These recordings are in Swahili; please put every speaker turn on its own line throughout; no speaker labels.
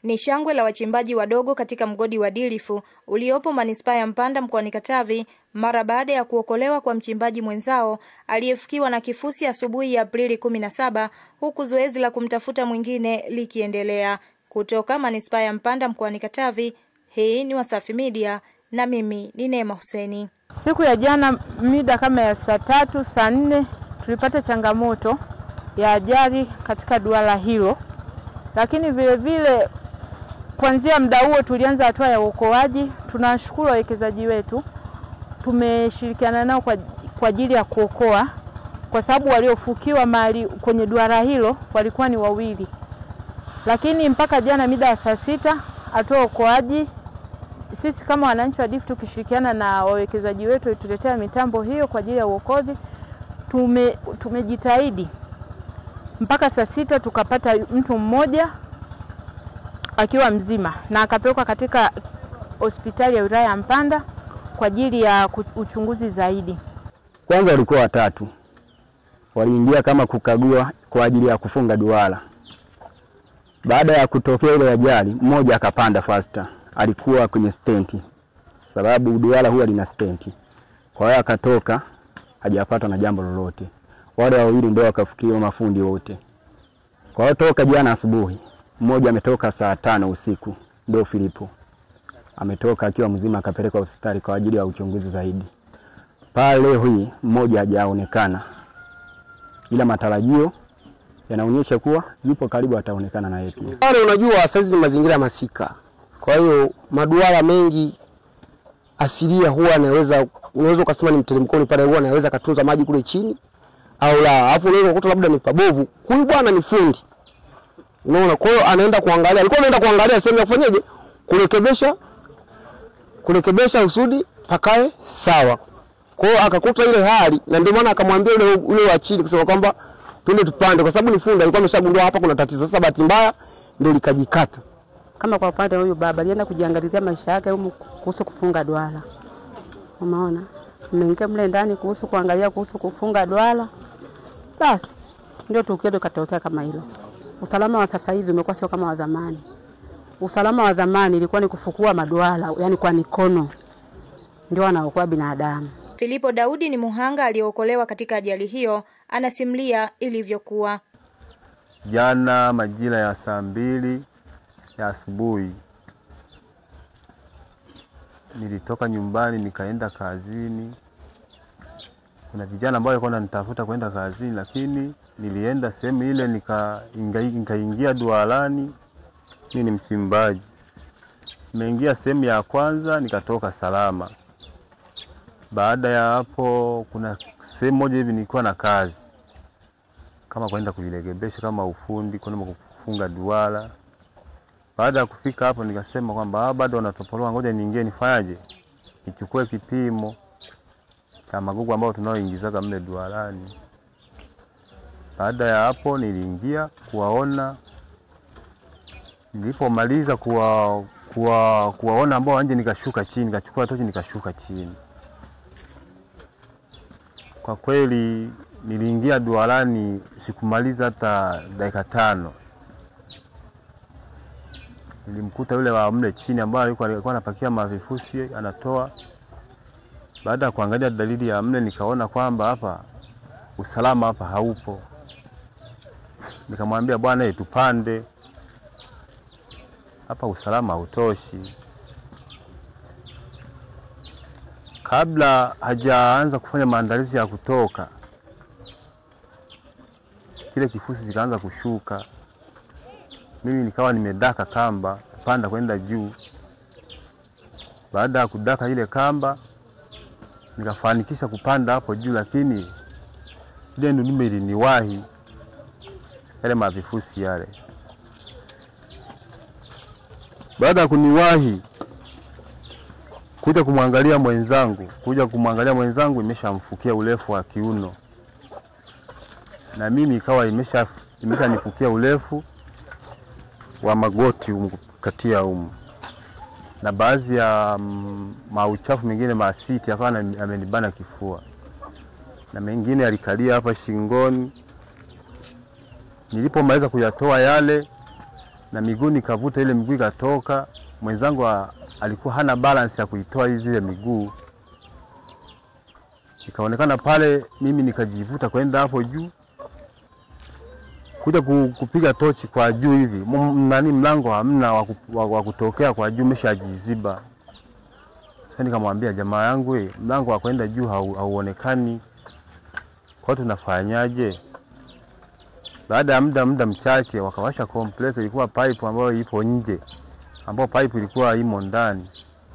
Ni shangwe la wachimbaji wadogo katika mgodi wa Dilifu uliopo manispaa ya Mpanda mkoani Katavi mara baada ya kuokolewa kwa mchimbaji mwenzao aliyefikiwa na kifusi asubuhi ya Aprili 17, huku zoezi la kumtafuta mwingine likiendelea. Kutoka manispaa ya Mpanda mkoani Katavi, hii ni Wasafi Media na mimi ni Neema Huseni.
Siku ya jana mida kama ya saa 3, saa 4 tulipata changamoto ya ajali katika duara hilo. Lakini vile vile kuanzia muda huo tulianza hatua ya uokoaji. Tunashukuru wawekezaji wetu. Tumeshirikiana nao kwa ajili ya kuokoa, kwa sababu waliofukiwa mahali kwenye duara hilo walikuwa ni wawili. Lakini mpaka jana mida ya saa 6 hatua ya uokoaji, sisi kama wananchi wa Dilifu tukishirikiana na wawekezaji wetu tuletea mitambo hiyo kwa ajili ya uokozi, tumejitahidi mpaka saa 6 tukapata mtu mmoja akiwa mzima na akapelekwa katika hospitali ya wilaya ya Mpanda kwa ajili ya uchunguzi zaidi.
Kwanza walikuwa watatu. Waliingia kama kukagua kwa ajili ya kufunga duara. Baada ya kutokea ile ajali, mmoja akapanda faster. Alikuwa kwenye stenti. Sababu duara huwa lina stenti. Kwa hiyo akatoka hajapata na jambo lolote. Wale wawili ndio wakafikiwa mafundi wote. Kwa hiyo toka jana asubuhi, mmoja ametoka saa 5 usiku, ndio Filipo. Ametoka akiwa mzima akapelekwa hospitali kwa ajili ya uchunguzi zaidi. Pale hii mmoja hajaonekana. Ila matarajio yanaonyesha kuwa yupo karibu ataonekana na yeye.
Wale unajua sasa mazingira masika. Kwa hiyo maduara mengi asilia huwa unaweza kusema ni mteremkoni pale, huwa anaweza katunza maji kule chini au la. Hapo unaweza kukuta labda ni pabovu. Huyu bwana ni fundi. Unaona, kwa hiyo anaenda kuangalia. Alikuwa anaenda kuangalia sehemu ya kufanyaje? Kurekebesha usudi pakae sawa. Kwa hiyo akakuta ile hali na ndio maana akamwambia ule wa chini kusema kwamba twende tupande, kwa sababu ni fundi, alikuwa ameshagundua hapa kuna tatizo. Sasa bahati mbaya ndio likajikata.
Kama kwa upande huyu baba alienda kujiangalizia maisha yake kuhusu kufunga duara. Umeona? Ameingia mle ndani kuhusu kuangalia kuhusu kufunga duara. Basi ndio tukio likatokea kama hilo. Usalama wa sasa hivi umekuwa sio kama wa zamani. Usalama wa zamani ilikuwa ni kufukua maduara, yani kwa mikono. Ndio wanaokoa binadamu.
Filipo Daudi ni muhanga aliyookolewa katika ajali hiyo, anasimulia ilivyokuwa.
Jana majira ya saa 2 ya asubuhi nilitoka nyumbani nikaenda kazini. Kuna vijana ambao walikuwa wananitafuta kwenda kazini, lakini nilienda sehemu ile nikaingia duarani. Mimi ni mchimbaji. Nimeingia sehemu ya kwanza nikatoka salama. Baada ya hapo kuna sehemu moja hivi nilikuwa na kazi kama kwenda kujirekebisha kama ufundi, kwenda kufunga duara. Baada ya kufika hapo nikasema kwamba bado wanatopoloa, ngoja niingie nifanyaje, nichukue kipimo cha magugu ambao tunaoingizaga mle duarani. Baada ya hapo niliingia kuwaona. Nilipomaliza kuwaona ambao wanje, nikashuka chini, nikachukua tochi nikashuka chini. Kwa kweli niliingia duarani sikumaliza hata dakika 5. Nilimkuta yule wa mle chini ambaye alikuwa anapakia mavifusi anatoa. Baada ya kuangalia dalili ya mle nikaona kwamba hapa usalama hapa haupo. Nikamwambia bwana, tupande. Hapa usalama hautoshi. Kabla hajaanza kufanya maandalizi ya kutoka, kile kifusi kikaanza kushuka. Mimi nikawa nimedaka kamba kupanda kwenda juu. Baada ya kudaka ile kamba nikafanikisha kupanda hapo juu, lakini ile ndio iliniwahi yale mavifusi yale. Baada ya kuniwahi kuja kumwangalia mwenzangu imeshamfukia urefu wa kiuno, na mimi ikawa imeshanifukia urefu wa magoti katia na baadhi ya mauchafu mengine masiti yakawa amenibana kifua, na mengine alikalia hapa shingoni. Nilipomaliza kuyatoa yale, na miguu nikavuta ile miguu ikatoka. Mwenzangu alikuwa hana balance ya kuitoa zile miguu. Ikaonekana pale, mimi nikajivuta kwenda hapo juu. Kuja kupiga tochi kwa juu hivi, mlango hamna wa kutokea kwa juu, umeshajiziba. Sasa nikamwambia jamaa yangu, mlango wa kwenda juu hauonekani. Kwa tunafanyaje? Baada ya muda mchache wakawasha compressor, ilikuwa pipe ambayo ipo nje, ambayo pipe ilikuwa imo ndani,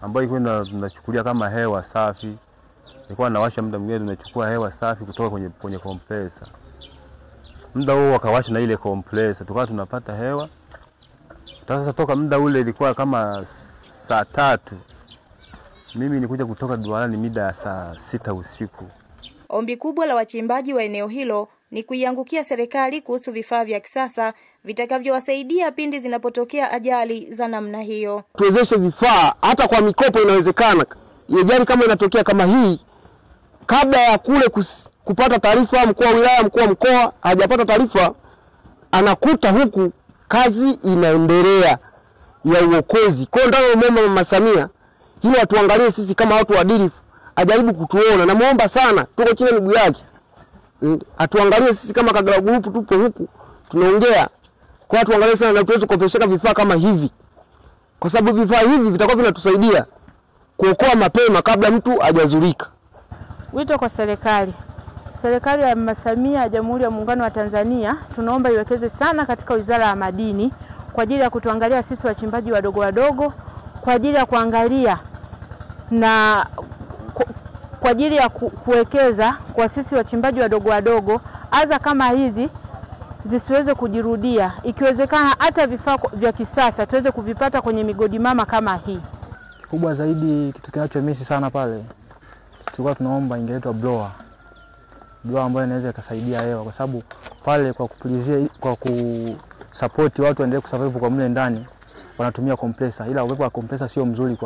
ambayo ilikuwa tunachukulia kama hewa safi. Ilikuwa nawasha muda mwingine tunachukua hewa safi kutoka kwenye compressor. Muda huo wakawasha na ile compressor, tukawa tunapata hewa. Sasa toka muda ule ilikuwa kama saa 3. Mimi nikuja kutoka Dualani mida ya saa 6 usiku.
Ombi kubwa la wachimbaji wa eneo hilo ni kuiangukia serikali kuhusu vifaa vya kisasa vitakavyowasaidia pindi zinapotokea ajali za namna hiyo.
Tuwezeshe vifaa hata kwa mikopo inawezekana. Ajali kama inatokea kama hii, kabla ya kule kupata taarifa, mkuu wa wilaya, mkuu wa mkoa hajapata taarifa, anakuta huku kazi inaendelea ya uokozi. Kwa ndio muomba Mama Samia hili atuangalie sisi kama watu waadilifu, ajaribu kutuona. Na muomba sana, tuko chini ya miguu yake, atuangalie sisi kama Kagera Group tupo huku tunaongea. Kwa watu angalie sana na tuweze kupesheka vifaa kama hivi, kwa sababu vifaa hivi vitakuwa vinatusaidia kuokoa mapema kabla mtu hajazurika.
Wito kwa serikali. Serikali ya Mama Samia ya Jamhuri ya Muungano wa Tanzania, tunaomba iwekeze sana katika Wizara ya Madini kwa ajili ya kutuangalia sisi wachimbaji wadogo wadogo, kwa ajili ya kuangalia na kwa ajili ya kuwekeza kwa sisi wachimbaji wadogo wadogo, adha kama hizi zisiweze kujirudia. Ikiwezekana hata vifaa vya kisasa tuweze kuvipata kwenye migodi mama kama hii.
Kubwa zaidi kitu kinachomisi sana pale, tulikuwa tunaomba ingeletwa blower ambayo inaweza ikasaidia hewa, kwa sababu pale kwa kupulizia, kwa kusupport watu waendelee kusurvive kwa mle ndani wanatumia compressor, ila upepo wa compressor sio mzuri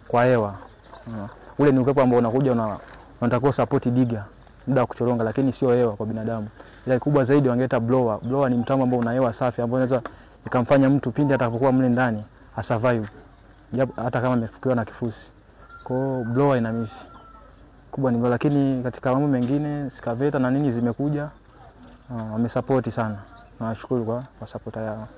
kwa hewa. Ule ni upepo ambao unakuja unatakiwa support diga muda wa kuchoronga, lakini sio hewa kwa binadamu. Ila kubwa zaidi wangeleta blower. Blower ni mtambo ambao una hewa safi ambayo inaweza ikamfanya mtu pindi atakapokuwa mle ndani asurvive hata kama amefukiwa na kifusi. Kwa hiyo blower inamishi kubwa ni, lakini katika mambo mengine skaveta na nini zimekuja, wamesupport sana. Nawashukuru kwa support yao.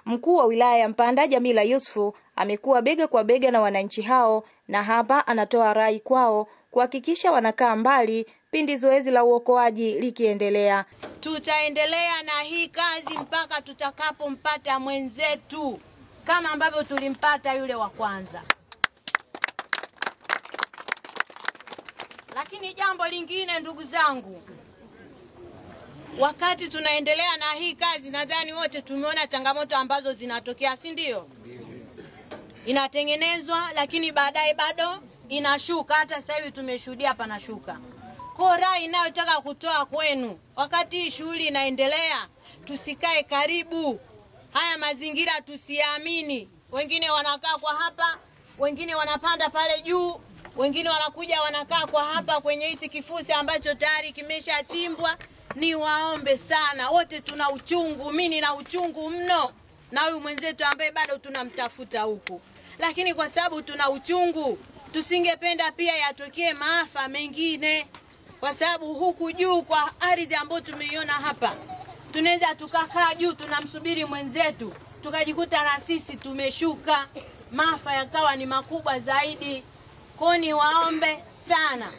Mkuu wa wilaya ya Mpanda Jamila Yusufu amekuwa bega kwa bega na wananchi hao, na hapa anatoa rai kwao kuhakikisha wanakaa mbali pindi zoezi la uokoaji likiendelea.
Tutaendelea na hii kazi mpaka tutakapompata mwenzetu kama ambavyo tulimpata yule wa kwanza. Lakini jambo lingine, ndugu zangu, wakati tunaendelea na hii kazi, nadhani wote tumeona changamoto ambazo zinatokea, si ndio? Inatengenezwa lakini baadaye bado inashuka. Hata sasa hivi tumeshuhudia panashuka. Kwa rai inayotaka kutoa kwenu, wakati hii shughuli inaendelea, tusikae karibu haya mazingira, tusiamini. Wengine wanakaa kwa hapa, wengine wanapanda pale juu, wengine wanakuja wanakaa kwa hapa kwenye hichi kifusi ambacho tayari kimeshatimbwa. Ni waombe sana, wote tuna uchungu, mimi nina uchungu mno na huyu mwenzetu ambaye bado tunamtafuta huku. Lakini kwa sababu tuna uchungu, tusingependa pia yatokee maafa mengine, kwa sababu huku juu kwa ardhi ambayo tumeiona hapa, tunaweza tukakaa juu tunamsubiri mwenzetu, tukajikuta na sisi tumeshuka, maafa yakawa ni makubwa zaidi. Kwa ni waombe sana,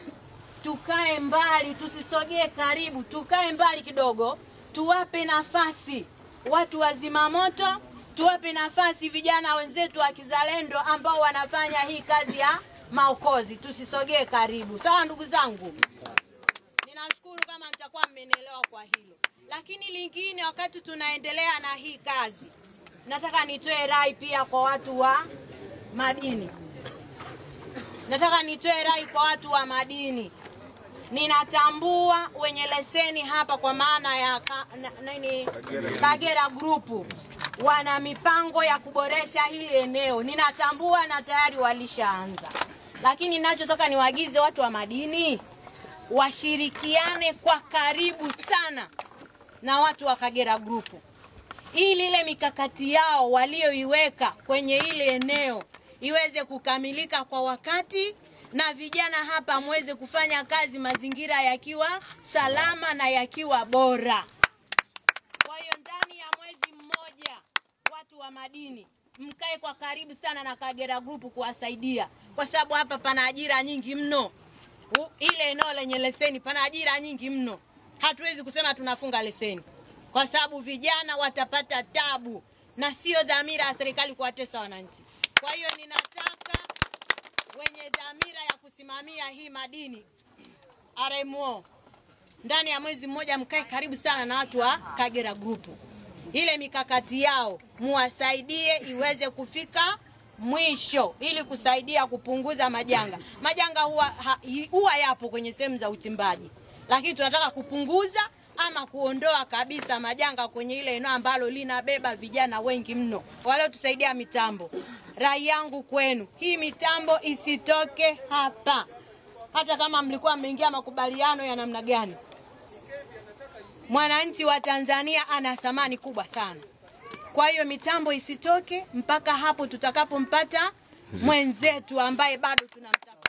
tukae mbali, tusisogee karibu, tukae mbali kidogo, tuwape nafasi watu wa zimamoto, tuwape nafasi vijana wenzetu wa kizalendo ambao wanafanya hii kazi ya maokozi, tusisogee karibu. Sawa ndugu zangu? Ninashukuru kama mtakuwa mmenielewa kwa hilo. Lakini lingine, wakati tunaendelea na hii kazi, nataka nitoe rai pia kwa watu wa madini. Ninatambua wenye leseni hapa kwa maana ya Kagera Group wana mipango ya kuboresha hili eneo. Ninatambua na tayari walishaanza. Lakini ninachotaka niwaagize watu wa madini washirikiane kwa karibu sana na watu wa Kagera Group, ili ile mikakati yao walioiweka kwenye ile eneo iweze kukamilika kwa wakati, na vijana hapa muweze kufanya kazi mazingira yakiwa salama na yakiwa bora. Kwa hiyo ndani ya mwezi mmoja watu wa madini mkae kwa karibu sana na Kagera Group kuwasaidia, kwa sababu hapa pana ajira nyingi mno. Ile eneo lenye leseni pana ajira nyingi mno. Hatuwezi kusema tunafunga leseni, kwa sababu vijana watapata tabu na sio dhamira ya serikali kuwatesa wananchi. Kwa hiyo ninataka wenye dhamira ya kusimamia hii madini RMO ndani ya mwezi mmoja mkae karibu sana na watu wa Kagera Group. Ile mikakati yao muwasaidie iweze kufika mwisho ili kusaidia kupunguza majanga. Majanga huwa yapo kwenye sehemu za uchimbaji, lakini tunataka kupunguza ama kuondoa kabisa majanga kwenye ile eneo ambalo linabeba vijana wengi mno. Wale tusaidia mitambo. Rai yangu kwenu, hii mitambo isitoke hapa. Hata kama mlikuwa mmeingia makubaliano ya namna gani. Mwananchi wa Tanzania ana thamani kubwa sana. Kwa hiyo mitambo isitoke mpaka hapo tutakapompata mwenzetu ambaye bado tunamtafuta.